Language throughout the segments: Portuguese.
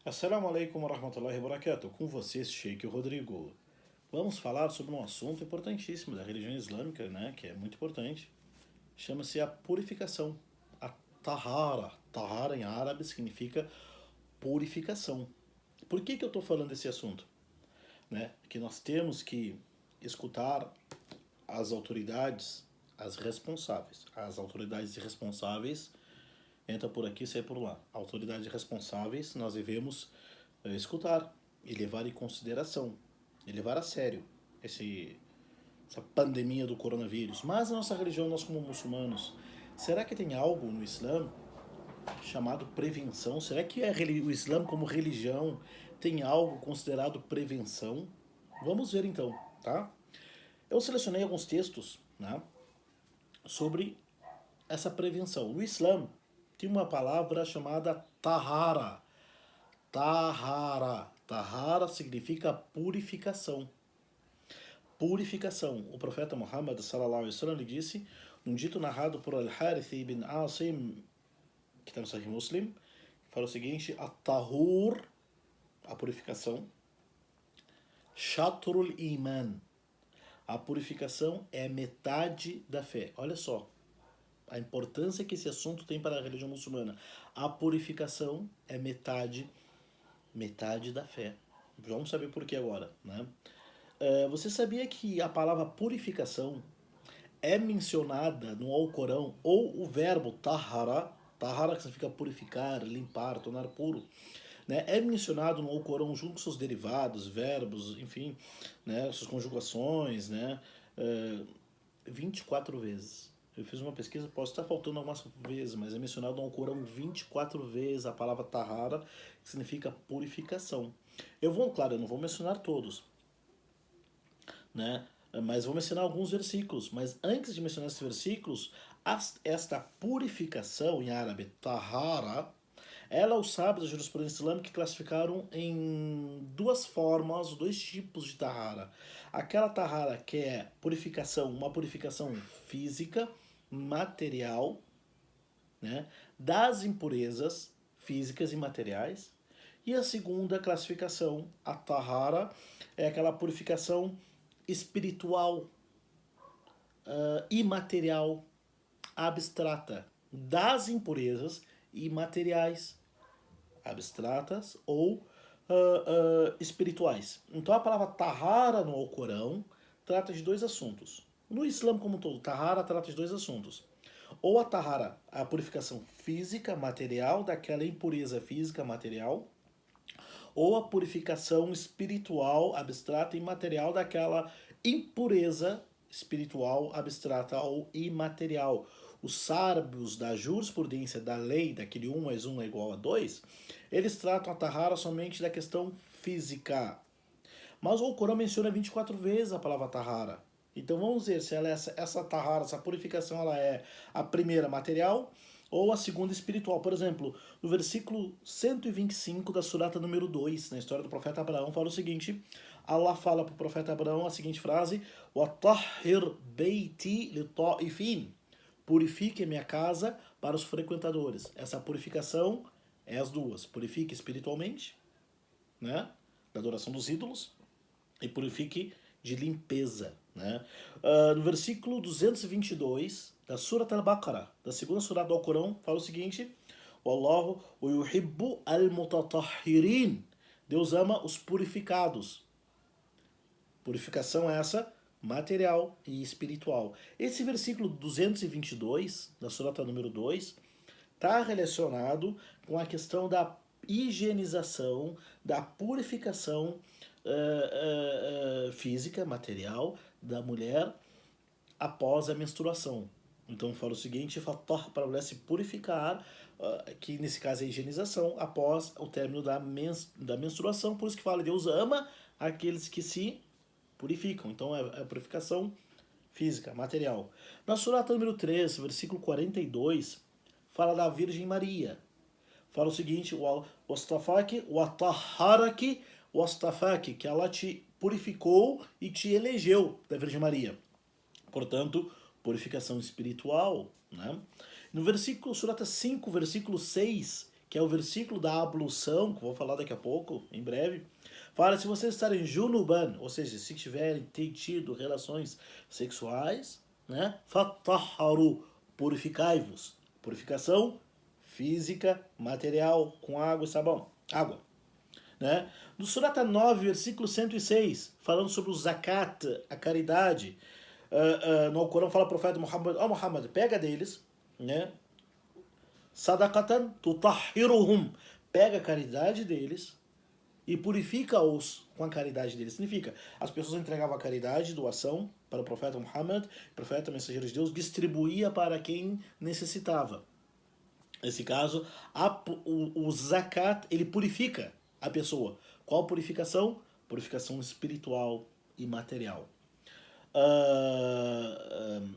Assalamu alaikum warahmatullahi wabarakatuh. Com vocês, Sheikh Rodrigo. Vamos falar sobre um assunto importantíssimo da religião islâmica, né, que é muito importante. Chama-se a purificação, a tahara. Tahara em árabe significa purificação. Por que eu estou falando desse assunto? Né? Que nós temos que escutar as autoridades, as responsáveis. As autoridades responsáveis entra por aqui e sai por lá. Autoridades responsáveis nós devemos escutar e levar em consideração, e levar a sério essa pandemia do coronavírus. Mas a nossa religião, nós como muçulmanos, será que tem algo no Islã chamado prevenção? Será que o Islã como religião tem algo considerado prevenção? Vamos ver então, tá? Eu selecionei alguns textos, né, sobre essa prevenção. O Islã tem uma palavra chamada tahara. Tahara. Tahara significa purificação. Purificação. O profeta Muhammad sallallahu alaihi wasallam lhe disse, num dito narrado por Al-Harith ibn Asim, que está no Sahih Muslim, fala o seguinte: at-tahur, a purificação, shatrul iman. A purificação é metade da fé. Olha só a importância que esse assunto tem para a religião muçulmana. A purificação é metade da fé. Vamos saber por que agora, né? Você sabia que a palavra purificação é mencionada no Alcorão, ou o verbo tahara, tahara que significa purificar, limpar, tornar puro, né? É mencionado no Alcorão junto com seus derivados, verbos, enfim, né? Suas conjugações, né? 24 vezes. Eu fiz uma pesquisa, posso estar faltando algumas vezes, mas é mencionado no Alcorão 24 vezes a palavra tahara, que significa purificação. Claro, eu não vou mencionar todos, né? Mas vou mencionar alguns versículos. Mas antes de mencionar esses versículos, esta purificação em árabe, tahara, ela os sábios da jurisprudência islâmica classificaram em duas formas, dois tipos de tahara. Aquela tahara que é purificação, uma purificação física, material, né, das impurezas físicas e materiais. E a segunda classificação, a tahara, é aquela purificação espiritual, imaterial, abstrata, das impurezas imateriais, abstratas ou espirituais. Então a palavra tahara no Alcorão trata de dois assuntos. No Islã como um todo, tahara trata de dois assuntos. Ou a tahara, a purificação física, material, daquela impureza física, material, ou a purificação espiritual, abstrata e material daquela impureza espiritual, abstrata ou imaterial. Os sábios da jurisprudência da lei, daquele 1 mais 1 é igual a 2, eles tratam a tahara somente da questão física. Mas o Alcorão menciona 24 vezes a palavra tahara. Então vamos ver se essa tahara, essa purificação, ela é a primeira material ou a segunda espiritual. Por exemplo, no versículo 125 da surata número 2, na história do profeta Abraão, fala o seguinte: Allah fala para o profeta Abraão a seguinte frase: وَطَهِّرْ بَيْتِي لِلطَّائِفِينَ. Purifique a minha casa para os frequentadores. Essa purificação é as duas. Purifique espiritualmente, né, da adoração dos ídolos, e purifique de limpeza, né? No versículo 222 da Surat al-Baqarah, da segunda surata do Alcorão, fala o seguinte: Wallahu yuhibbu al-mutatahhirin. Deus ama os purificados. Purificação essa material e espiritual. Esse versículo 222 da surata número 2 está relacionado com a questão da higienização, da purificação física, material da mulher após a menstruação. Então fala o seguinte: fator para a mulher se purificar, que nesse caso é a higienização, após o término da menstruação. Por isso que fala, Deus ama aqueles que se purificam. Então é a purificação física, material. Na surata número 3, versículo 42, fala da Virgem Maria. Fala o seguinte: Wastafaki, Watahharaki, Wastafaki, que ela te purificou e te elegeu, da Virgem Maria. Portanto, purificação espiritual, né? No versículo, surata 5, versículo 6, que é o versículo da ablução, que eu vou falar daqui a pouco, em breve, fala se vocês estarem junuban, ou seja, se tiverem tido relações sexuais, né? Fatahharu, purificai-vos. Purificação física, material, com água e sabão. Água. Né? No Surata 9, versículo 106, falando sobre o zakat, a caridade, no Alcorão fala o profeta Muhammad, Muhammad, pega deles, né? Sadaqatan tutahhiruhum, pega a caridade deles e purifica-os com a caridade deles. Significa, as pessoas entregavam a caridade, doação para o profeta Muhammad, o profeta mensageiro de Deus distribuía para quem necessitava. Nesse caso, o zakat, ele purifica a pessoa. Qual purificação? Purificação espiritual e material.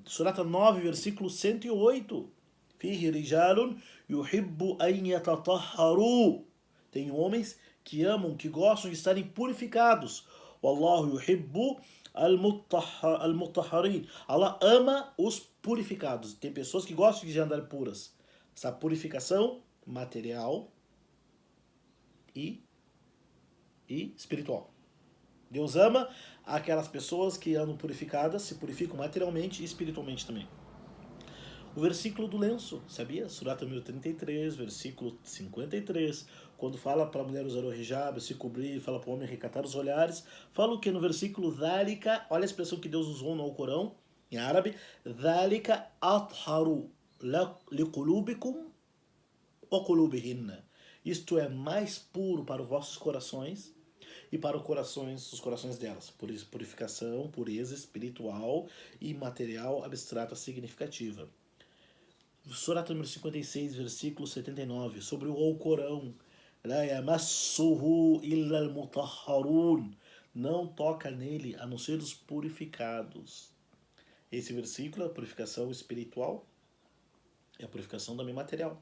Surata 9, versículo 108. Fihi rijalun yuhibbu an yatatahharu. Tem homens que amam, que gostam de estarem purificados. Wallahu yuhibbu al-mutahharin. Allah ama os purificados. Tem pessoas que gostam de andar puras. Essa purificação material e espiritual. Deus ama aquelas pessoas que andam purificadas, se purificam materialmente e espiritualmente também. O versículo do lenço, sabia? Surata 1033, versículo 53, quando fala para a mulher usar o hijab, se cobrir, fala para o homem recatar os olhares, fala o que no versículo dhalika, olha a expressão que Deus usou no Alcorão, em árabe, dhalika atharu liqulubikum wa qulubihinna. Isto é mais puro para os vossos corações e para os corações delas. Purificação, pureza espiritual e material abstrata significativa. Surata número 56, versículo 79, sobre o Alcorão. La yamassuhu illa al-mutahharun. Não toca nele a não ser os purificados. Esse versículo é a purificação espiritual e a purificação também material.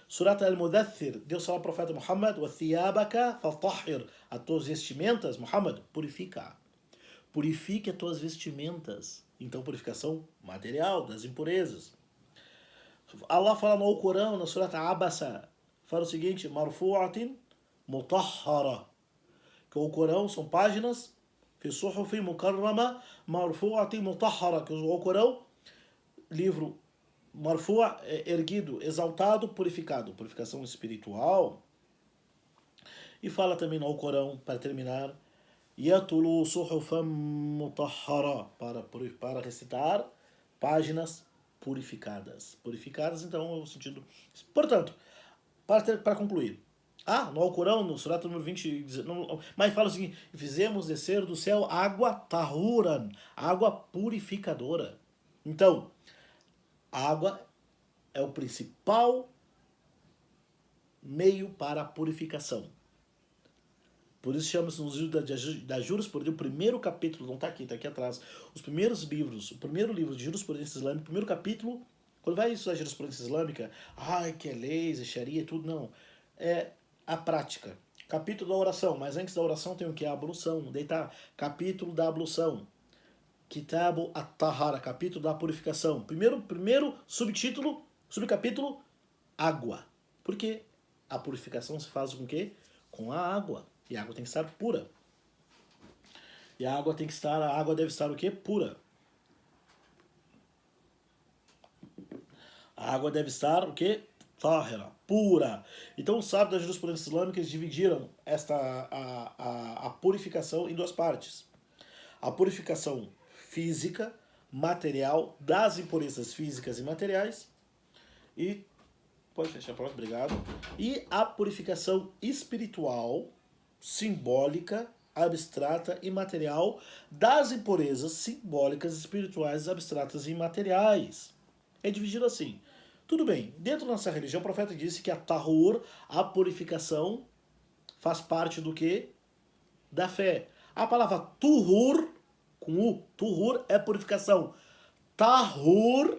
Surata al-Mudaththir, Deus fala ao profeta Muhammad, wa thiyabaka fatahhir, as tuas vestimentas, Muhammad, purifica. Purifique as tuas vestimentas. Então, purificação material das impurezas. Allah fala no Alcorão, na Surata Abasa, fala o seguinte, marfu'atin mutahhara. Que o Alcorão são páginas, fi suhufin mukarrama, marfu'atin mutahhara. Que o Alcorão, livro marfu', erguido, exaltado, purificado. Purificação espiritual. E fala também no Alcorão, para terminar, yatulu suhufan mutahhara, para recitar páginas purificadas. Purificadas, então, é o sentido. Portanto, para concluir, no Alcorão, no Surata número 20, mas fala o seguinte, fizemos descer do céu água tahuran, água purificadora. Então, a água é o principal meio para a purificação. Por isso chama-se nos livros da jurisprudência, o primeiro capítulo, não está aqui, está aqui atrás, os primeiros livros, o primeiro livro de jurisprudência islâmica, o primeiro capítulo, quando vai estudar jurisprudência islâmica, que é leis, é sharia, tudo, não. É a prática. Capítulo da oração, mas antes da oração tem o que? A ablução, deitar. Capítulo da ablução. Kitabu at-Tahara, capítulo da purificação. Primeiro subcapítulo, água. Porque a purificação se faz com o quê? Com a água. E a água tem que estar pura. E a água deve estar o quê? Pura. A água deve estar o quê? Tahira, pura. Então os sábios da jurisprudência islâmica dividiram a purificação em duas partes. A purificação física, material, das impurezas físicas e materiais. E pode fechar, pronto, obrigado. E a purificação espiritual, simbólica, abstrata e material das impurezas simbólicas, espirituais, abstratas e materiais. É dividido assim. Tudo bem, dentro da nossa religião, o profeta disse que a tahur, a purificação, faz parte do quê? Da fé. A palavra tuhur, com U, tuhur é purificação. Tahur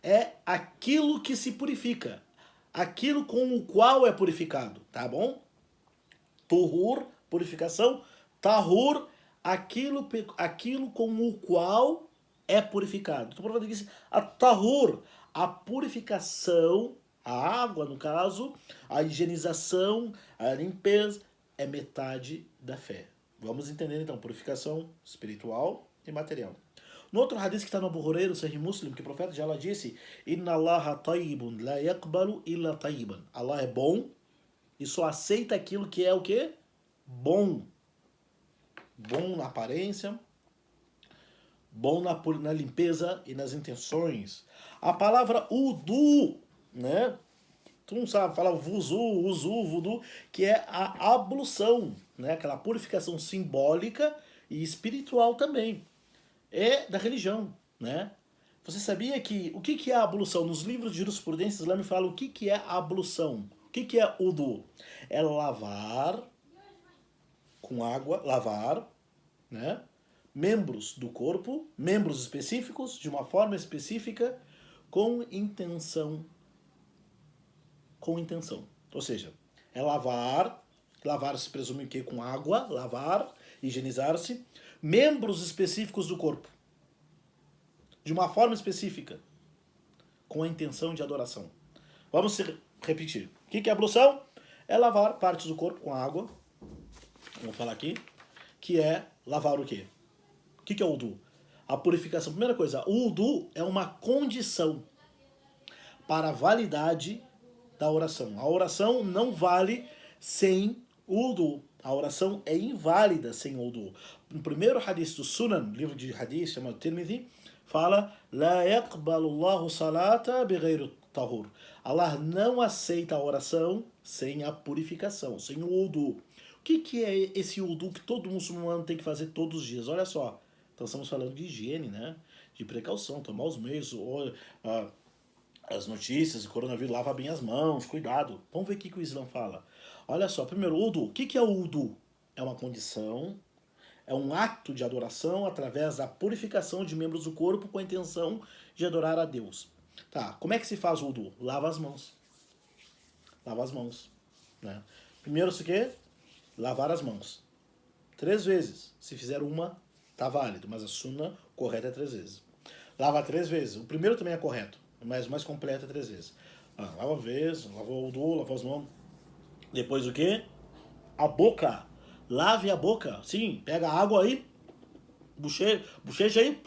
é aquilo que se purifica. Aquilo com o qual é purificado, tá bom? Tuhur, purificação. Tahur, aquilo com o qual é purificado. Então o profeta disse, a tahur, a purificação, A água, no caso, a higienização, a limpeza, é metade da fé. Vamos entender então, purificação espiritual e material. No outro hadith que está no Abu Huraira, o Sahih Muslim, que o profeta já lá disse: Inna Allah tayyibun la yaqbalu illa tayyiban. Allah é bom e só aceita aquilo que é o quê? Bom. Bom na aparência, bom na limpeza e nas intenções. A palavra udu, né? Tu não sabe falar vuzu, uzu, vudu, que é a ablução, né? Aquela purificação simbólica e espiritual também. É da religião, né? Você sabia que o que é a ablução? Nos livros de jurisprudência islâmica fala o que é a ablução. O que é udu? É lavar com água, lavar, né? Membros do corpo, membros específicos, de uma forma específica, com intenção. Com intenção. Ou seja, é lavar, lavar se presume que com água, lavar, higienizar-se, membros específicos do corpo, de uma forma específica, com a intenção de adoração. Vamos repetir. O que é ablução? É lavar partes do corpo com água, vamos falar aqui, que é lavar o quê? O que é o udu? A purificação. Primeira coisa, o udu é uma condição para a validade da oração. A oração não vale sem o udu. A oração é inválida sem o udu. No primeiro hadith do Sunan, livro de hadith chamado Tirmidhi, fala: La yaqbalu Allahu salata bighayri tahur. Allah não aceita a oração sem a purificação, sem o udu. O que é esse udu que todo muçulmano tem que fazer todos os dias? Olha só. Então estamos falando de higiene, né? De precaução, tomar os meios, as notícias, o coronavírus, lava bem as mãos, cuidado. Vamos ver o que o Islã fala. Olha só, primeiro, o udu. O que é o udu? É uma condição, é um ato de adoração através da purificação de membros do corpo com a intenção de adorar a Deus. Tá, como é que se faz o udu? Lava as mãos. Lava as mãos. Né? Primeiro, o que? Lavar as mãos. 3 vezes. Se fizer uma, tá válido, mas a sunna correta é 3 vezes. Lava 3 vezes. O primeiro também é correto, mas o mais completo é 3 vezes. Lava uma vez, lava o udu, lava as mãos. Depois o que? A boca. Lave a boca. Sim, pega a água aí, bochecha aí,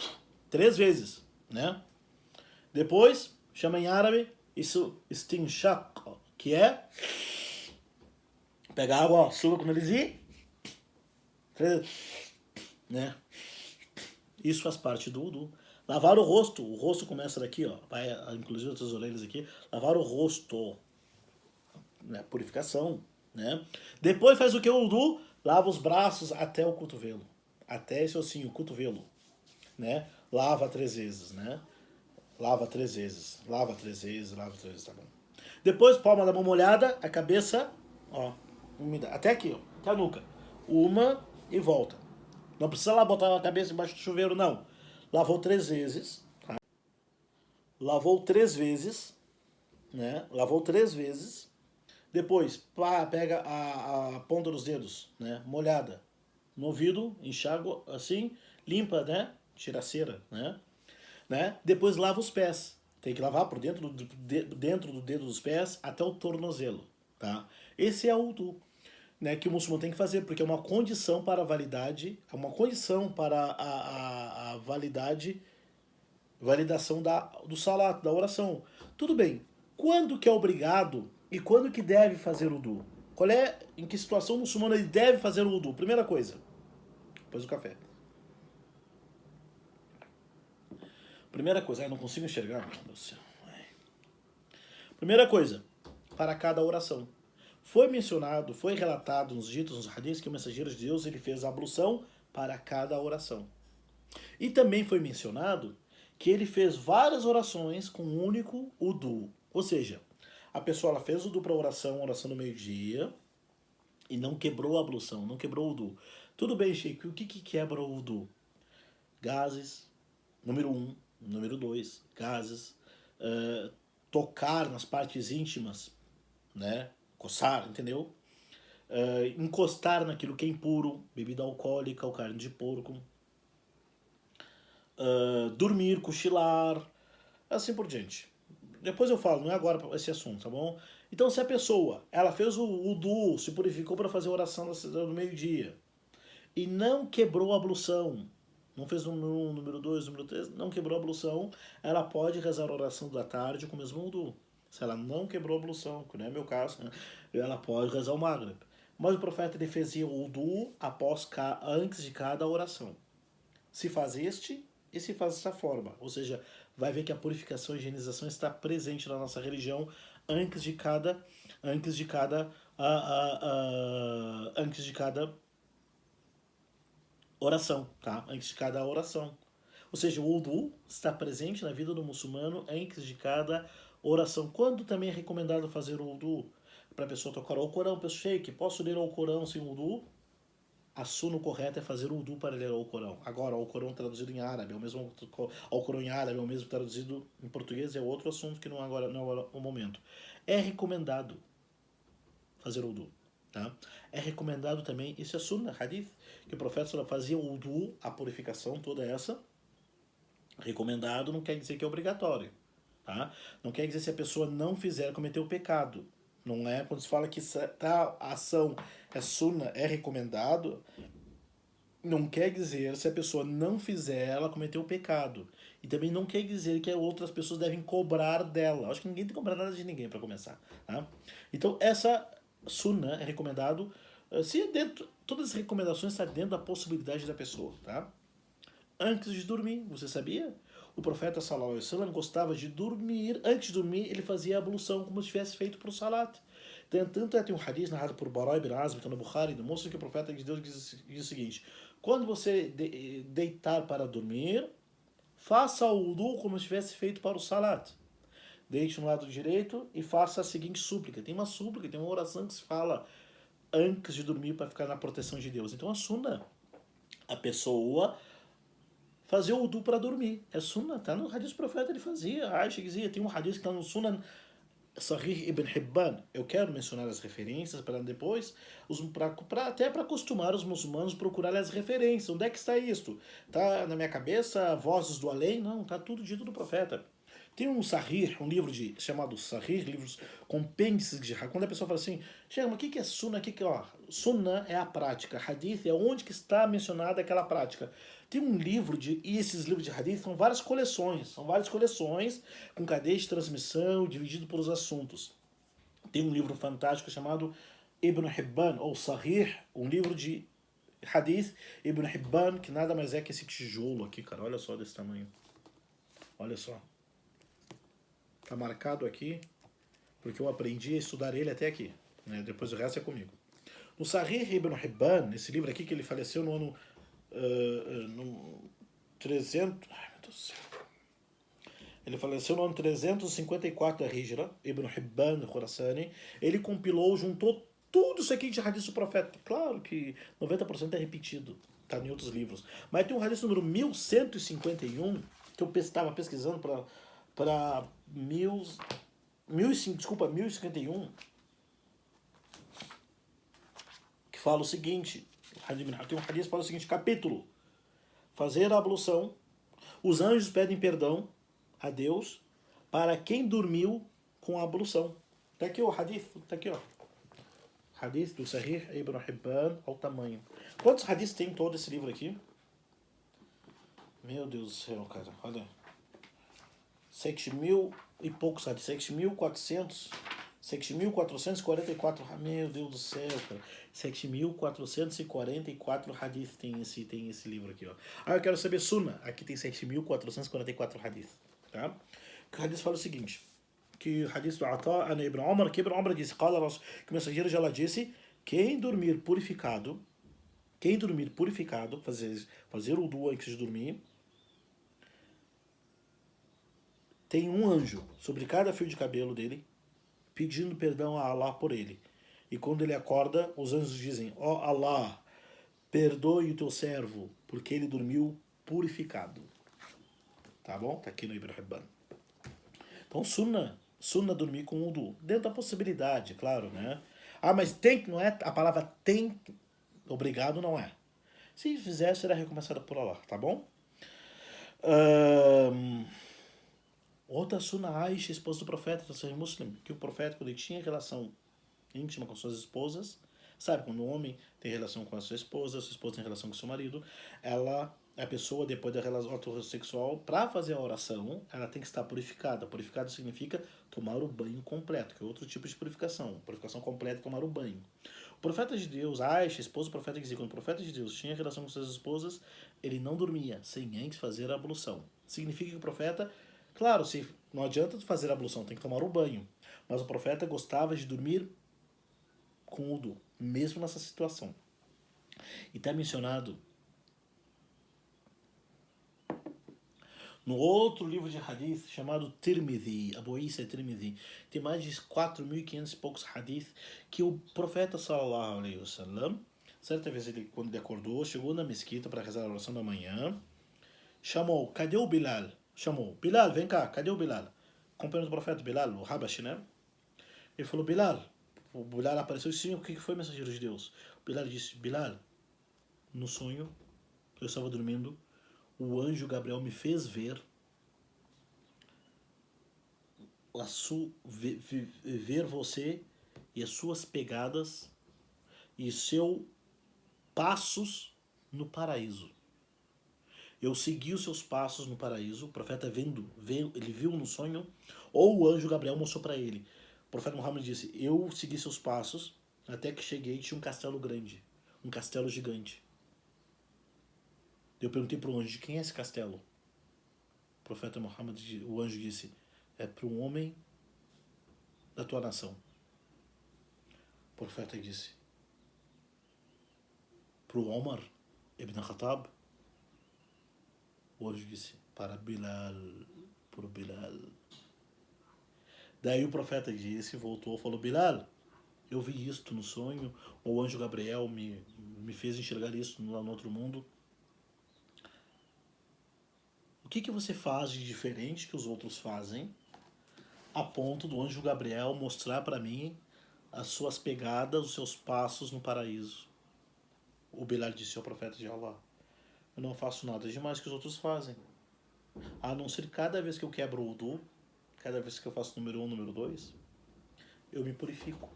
3 vezes, né? Depois, chama em árabe, isso istinshaq, que é pegar a água, ó, suga com o nariz e, né? Isso faz parte do udu. Lavar o rosto começa daqui, ó, vai inclusive as orelhas aqui, lavar o rosto, né? Purificação, né? Depois faz o que o udu? Lava os braços até o cotovelo, até esse ossinho, o cotovelo, né? Lava 3 vezes, né? Lava 3 vezes, lava 3 vezes, lava 3 vezes, tá bom. Depois, palma da mão molhada, a cabeça, ó, umidade, até aqui, ó, até a nuca. Uma e volta. Não precisa lá botar a cabeça embaixo do chuveiro, não. Lavou 3 vezes, tá? Lavou 3 vezes, né? Lavou 3 vezes. Depois, pega a ponta dos dedos, né? Molhada. No ouvido, enxágua assim, limpa, né? Tira a cera, né? Depois lava os pés. Tem que lavar por dentro do dedo dos pés até o tornozelo, tá? Esse é o udu, né, que o muçulmano tem que fazer, porque é uma condição para a validade, é uma condição para a validação do salat, da oração. Tudo bem, quando que é obrigado e quando que deve fazer o udu? Em que situação o muçulmano ele deve fazer o udu? Primeira coisa, depois do café. Primeira coisa, eu não consigo enxergar, meu Deus do céu. Primeira coisa, para cada oração. Foi mencionado, foi relatado nos ditos, nos hadiths, que o mensageiro de Deus ele fez a ablução para cada oração. E também foi mencionado que ele fez várias orações com um único udu. Ou seja, a pessoa ela fez o udu para oração do meio-dia, e não quebrou a ablução, não quebrou o udu. Tudo bem, Sheikh, o que quebra o udu? Gases, número 1. Número 2, gases, tocar nas partes íntimas, né? Coçar, entendeu? Encostar naquilo que é impuro, bebida alcoólica ou carne de porco, dormir, cochilar, assim por diante. depois eu falo, não é agora esse assunto, tá bom? Então, se a pessoa, ela fez o wudu, se purificou para fazer a oração do meio-dia, e não quebrou a ablução, não fez o número 1, número 2, número 3, não quebrou a ablução, ela pode rezar a oração da tarde com o mesmo wudu. Se ela não quebrou a ablução, que não é meu caso, né? Ela pode rezar o Maghrib. Mas o profeta ele fazia o wudu antes de cada oração. Se faz este e se faz dessa forma. Ou seja, vai ver que a purificação e higienização está presente na nossa religião antes de cada antes de cada antes de cada oração, tá? Antes de cada oração. Ou seja, o wudu está presente na vida do muçulmano antes de cada oração. Quando também é recomendado fazer o wudu? Para a pessoa tocar o Corão, pessoal, sheik, posso ler o Corão sem wudu? A sunna correta é fazer o wudu para ler o Corão. Agora, o Corão traduzido em árabe, o mesmo o Corão em árabe, é o mesmo traduzido em português, é outro assunto que não é o momento. É recomendado fazer o wudu, tá? É recomendado também, isso é sunna, hadith, que o profeta fazia o wudu, a purificação toda essa. Recomendado não quer dizer que é obrigatório, tá? Não quer dizer se a pessoa não fizer cometer o pecado. Não é quando se fala que tá, a ação é sunna, é recomendado, não quer dizer se a pessoa não fizer, ela cometeu o pecado. E também não quer dizer que outras pessoas devem cobrar dela. Acho que ninguém tem que cobrar nada de ninguém para começar. Tá? Então, essa sunna é recomendado. Se é dentro, todas as recomendações estão dentro da possibilidade da pessoa. Tá? Antes de dormir, você sabia? O profeta sallallahu alaihi wasallam gostava de dormir. Antes de dormir, ele fazia a ablução como se tivesse feito para o salat. Tanto é, tem um hadith narrado por Bara ibn Azib, que está no Bukhari, demonstra que o profeta de Deus diz o seguinte: quando você deitar para dormir, faça o wudu como se tivesse feito para o salat. Deite no lado direito e faça a seguinte súplica. Tem uma súplica, tem uma oração que se fala antes de dormir para ficar na proteção de Deus. Então a sunna, a pessoa fazer o wudu para dormir. É sunna, tá no hadith do profeta, ele fazia. Aisha dizia, tem um hadith que está no Sunan Sahih ibn Hibban. Eu quero mencionar as referências para depois, até para acostumar os muçulmanos a procurar as referências. Onde é que está isto? Tá na minha cabeça, vozes do além? Não, tá tudo dito do profeta. Tem um Sahih, um livro chamado Sahih, livros compêndices de Quando a pessoa fala assim, chega, mas o que é Sunna? Sunna é a prática, Hadith é onde que está mencionada aquela prática. Tem um livro e esses livros de Hadith são várias coleções com cadeia de transmissão, dividido pelos assuntos. Tem um livro fantástico chamado Ibn Hibban, ou Sahih, um livro de Hadith, Ibn Hibban, que nada mais é que esse tijolo aqui, cara, olha só desse tamanho. Olha só. Tá marcado aqui, porque eu aprendi a estudar ele até aqui. Né? Depois o resto é comigo. No Sahih Ibn Hibban, esse livro aqui que ele faleceu no ano no 300... Ai, meu Deus do céu. Ele faleceu no ano 354 da Hijra, Ibn Hibban al-Khurasani. Ele compilou, juntou tudo isso aqui de hadith do profeta. Claro que 90% é repetido, tá em outros livros. Mas tem um hadith número 1151, que eu estava pesquisando para 1051, que fala o seguinte, tem um hadith que fala o seguinte, capítulo, fazer a ablução, os anjos pedem perdão a Deus para quem dormiu com a ablução. Tá aqui o hadith, tá aqui ó. Hadith do Sahih Ibn Hibban ao tamanho. Quantos hadiths tem em todo esse livro aqui? Meu Deus do céu, cara, olha. 7.000 e poucos hadiths, 7.444. Meu Deus do céu, cara. 7.444 hadith tem esse livro aqui, ó. Ah, eu quero saber Sunna. Aqui tem 7.444 hadith, tá? O hadith fala o seguinte, que o hadith do Ata an Ibn Umar, que Ibn Umar disse, que o mensageiro de Allah disse, quem dormir purificado, fazer o wudu antes de dormir, tem um anjo sobre cada fio de cabelo dele, pedindo perdão a Allah por ele. E quando ele acorda, os anjos dizem, ó Allah, perdoe o teu servo, porque ele dormiu purificado. Tá bom? Tá aqui no Ibn Hibban. Então, sunna dormir com wudu. Dentro da possibilidade, claro, né? Ah, mas tem, não é? A palavra tem, obrigado, não é. Se fizer, será recomeçada por Allah, tá bom? Outra Sunna Aisha, esposa do profeta, do Sahih Muslim, que o profeta, quando ele tinha relação íntima com suas esposas, sabe, quando um homem tem relação com a sua esposa tem relação com o seu marido, a pessoa, depois da relação heterossexual, para fazer a oração, ela tem que estar purificada. Purificada significa tomar o banho completo, que é outro tipo de purificação. Purificação completa é tomar o banho. O profeta de Deus, Aisha, esposa do profeta, dizia, quando o profeta de Deus tinha relação com suas esposas, ele não dormia sem antes fazer a ablução. Significa que o profeta, claro, se não adianta fazer a ablução, tem que tomar o banho. Mas o profeta gostava de dormir com wudu, mesmo nessa situação. E está mencionado no outro livro de hadith chamado Tirmidhi, Abu Isa Tirmidhi, tem mais de 4.500 e poucos hadith que o profeta sallallahu alaihi wasallam, certa vez ele, quando ele acordou, chegou na mesquita para rezar a oração da manhã, chamou, cadê o Bilal? Chamou, Bilal, vem cá, cadê o Bilal? Companheiro do profeta Bilal, o Habashi, né? Ele falou, Bilal. O Bilal apareceu e disse, sim, o que foi, mensageiro de Deus? O Bilal disse, Bilal, no sonho, eu estava dormindo, o anjo Gabriel me fez ver ver você e as suas pegadas e seus passos no paraíso. Eu segui os seus passos no paraíso, o profeta ele viu no sonho, ou o anjo Gabriel mostrou para ele. O profeta Muhammad disse, eu segui seus passos até que cheguei e tinha um castelo grande, um castelo gigante. Eu perguntei para o anjo, de quem é esse castelo? O profeta Muhammad, o anjo disse, é para um homem da tua nação. O profeta disse, para o Omar ibn Khattab. O anjo disse, para Bilal, para o Bilal. Daí o profeta disse, voltou, falou, Bilal, eu vi isto no sonho, o anjo Gabriel me fez enxergar isso lá no outro mundo. O que você faz de diferente que os outros fazem, a ponto do anjo Gabriel mostrar para mim as suas pegadas, os seus passos no paraíso? O Bilal disse ao profeta de Allah, eu não faço nada demais que os outros fazem, a não ser cada vez que eu quebro o wudu, cada vez que eu faço número 1, número 2, eu me purifico,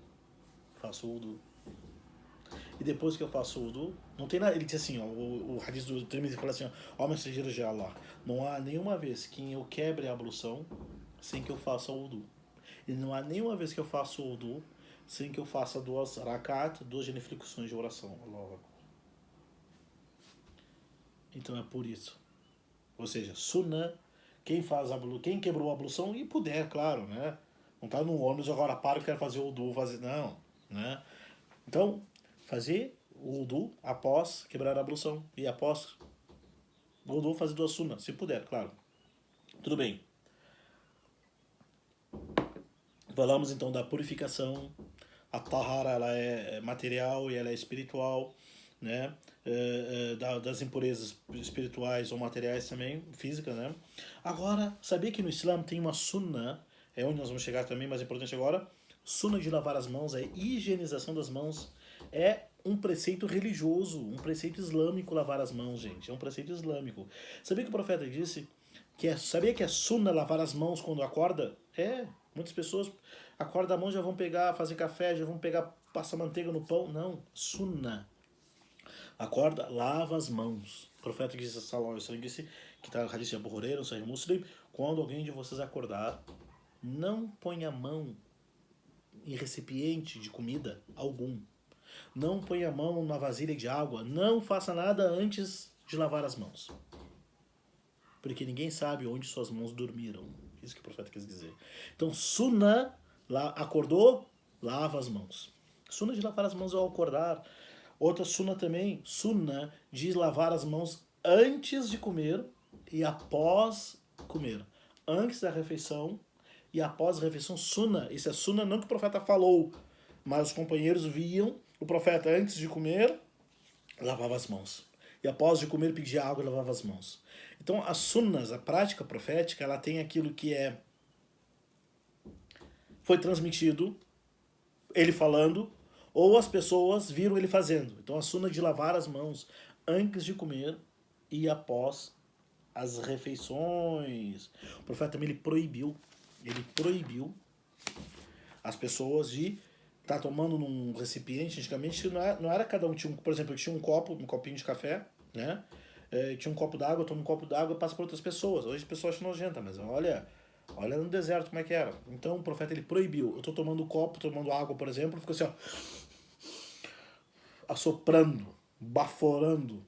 faço o wudu. E depois que eu faço o wudu, não tem nada. Ele diz assim, ó, o hadith do Tirmidhi fala assim, ó mensageiro de Allah, não há nenhuma vez que eu quebre a ablução sem que eu faça o wudu. E não há nenhuma vez que eu faço o wudu sem que eu faça 2 rakat, 2 genuflexões de oração. Allah. Então é por isso. Ou seja, sunnah, quem quebrou a ablução e puder, claro, né? Não tá no ônibus agora para e quer fazer o wudu, não, né? Então, fazer o wudu após quebrar a ablução e após o wudu fazer 2 sunnah, se puder, claro. Tudo bem. Falamos então da purificação. A tahara, ela é material e ela é espiritual, né? Das impurezas espirituais ou materiais também, física, né? Agora, sabia que no Islã tem uma sunnah, é onde nós vamos chegar também, mas é importante agora, sunnah de lavar as mãos, é higienização das mãos, é um preceito religioso, um preceito islâmico lavar as mãos, gente, é um preceito islâmico. Sabia que o profeta disse sabia que é sunnah lavar as mãos quando acorda? Muitas pessoas acordam a mão, já vão pegar, fazer café, já vão pegar, passar manteiga no pão. Não, sunnah. Acorda, lava as mãos. O profeta disse, sallallahu alaihi wasallam, disse, que está no hadith de Abu Huraira, no Sahih Muslim, quando alguém de vocês acordar, não ponha a mão em recipiente de comida algum. Não ponha a mão na vasilha de água. Não faça nada antes de lavar as mãos. Porque ninguém sabe onde suas mãos dormiram. Isso que o profeta quis dizer. Então, sunnah, acordou, lava as mãos. Sunnah de lavar as mãos ao acordar. Outra sunnah também, sunnah de lavar as mãos antes de comer e após comer. Antes da refeição e após a refeição, sunnah. Isso é sunnah não que o profeta falou, mas os companheiros viam o profeta antes de comer, lavava as mãos. E após de comer, pedia água e lavava as mãos. Então, as sunnas, a prática profética, ela tem aquilo que foi transmitido, ele falando, ou as pessoas viram ele fazendo. Então, a sunna de lavar as mãos antes de comer e após as refeições. O profeta também ele proibiu as pessoas de estar tomando num recipiente. Antigamente não era cada um, tinha por exemplo, eu tinha um copinho de café, né? Tinha um copo d'água, eu tomo um copo d'água e passo para outras pessoas. Hoje as pessoas acham nojenta, mas olha no deserto como é que era. Então o profeta ele proibiu. Eu tô tomando copo, tomando água, por exemplo, fica assim, ó, assoprando, baforando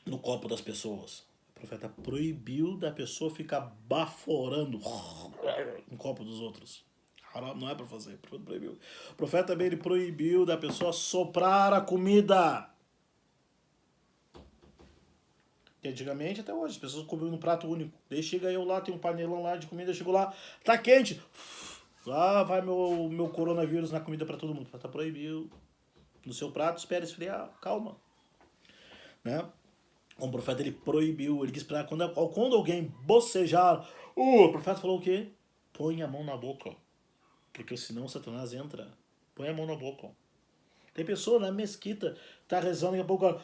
no copo das pessoas. O profeta proibiu da pessoa ficar baforando no copo dos outros. Haram não é para fazer, o profeta proibiu. O profeta também ele proibiu da pessoa soprar a comida. Que antigamente, até hoje, as pessoas comiam num prato único. Daí chega eu lá, tem um panelão lá de comida, eu chego lá, tá quente. Lá vai meu coronavírus na comida para todo mundo. O profeta proibiu. No seu prato, espera esfriar, calma. Né? O profeta ele proibiu, ele quis para quando alguém bocejar, o profeta falou o quê? Põe a mão na boca, porque senão Satanás entra. Põe a mão na boca. Tem pessoa na mesquita, tá rezando, daqui a pouco ela,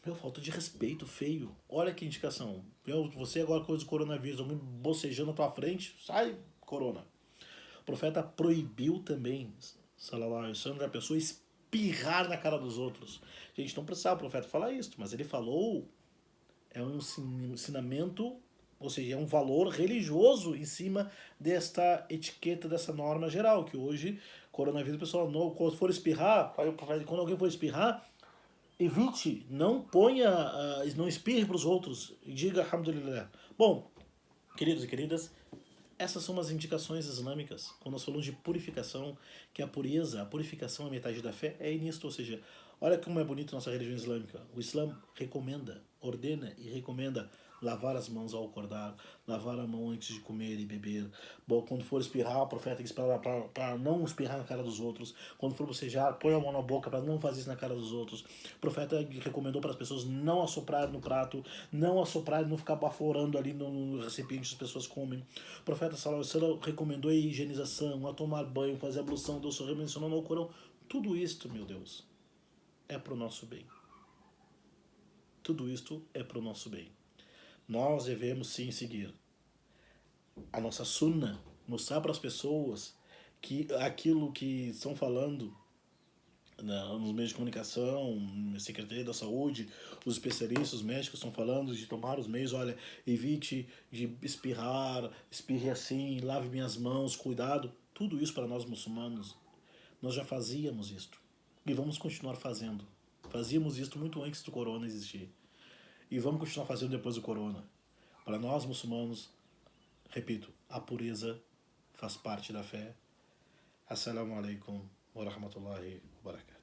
meu, falta de respeito, feio. Olha que indicação. Você agora com o coronavírus, alguém bocejando na tua frente, sai, corona. O profeta proibiu também, sallallahu alaihi wasallam, da pessoa espirrar na cara dos outros. Gente, não precisava o profeta falar isso, mas ele falou, é um ensinamento, ou seja, é um valor religioso em cima desta etiqueta, dessa norma geral, que hoje, coronavírus, o pessoal, quando for espirrar, quando alguém for espirrar, evite, não ponha, não espirre para os outros, diga alhamdulillah. Bom, queridos e queridas, essas são as indicações islâmicas, quando nós falamos de purificação, que a pureza, a purificação é metade da fé, é nisto, ou seja, olha como é bonito a nossa religião islâmica. O Islã recomenda, ordena e recomenda lavar as mãos ao acordar, lavar a mão antes de comer e beber. Bom, quando for espirrar, o profeta diz para não espirrar na cara dos outros. Quando for bocejar, põe a mão na boca para não fazer isso na cara dos outros. O profeta recomendou para as pessoas não assoprar no prato, não assoprar e não ficar baforando ali no recipiente que as pessoas comem. O profeta sallallahu alaihi wasallam recomendou a higienização, a tomar banho, fazer ablução, Deus mencionou no Corão. Tudo isto, meu Deus, é para o nosso bem. Tudo isto é para o nosso bem. Nós devemos sim seguir a nossa sunna, mostrar para as pessoas que aquilo que estão falando nos meios de comunicação, a Secretaria da Saúde, os especialistas, os médicos estão falando de tomar os meios, olha, evite de espirrar, espirre assim, lave minhas mãos, cuidado. Tudo isso para nós muçulmanos, nós já fazíamos isto. E vamos continuar fazendo. Fazíamos isto muito antes do corona existir. E vamos continuar fazendo depois do corona. Para nós muçulmanos, repito, a pureza faz parte da fé. Assalamu alaikum wa rahmatullahi wa barakatuh.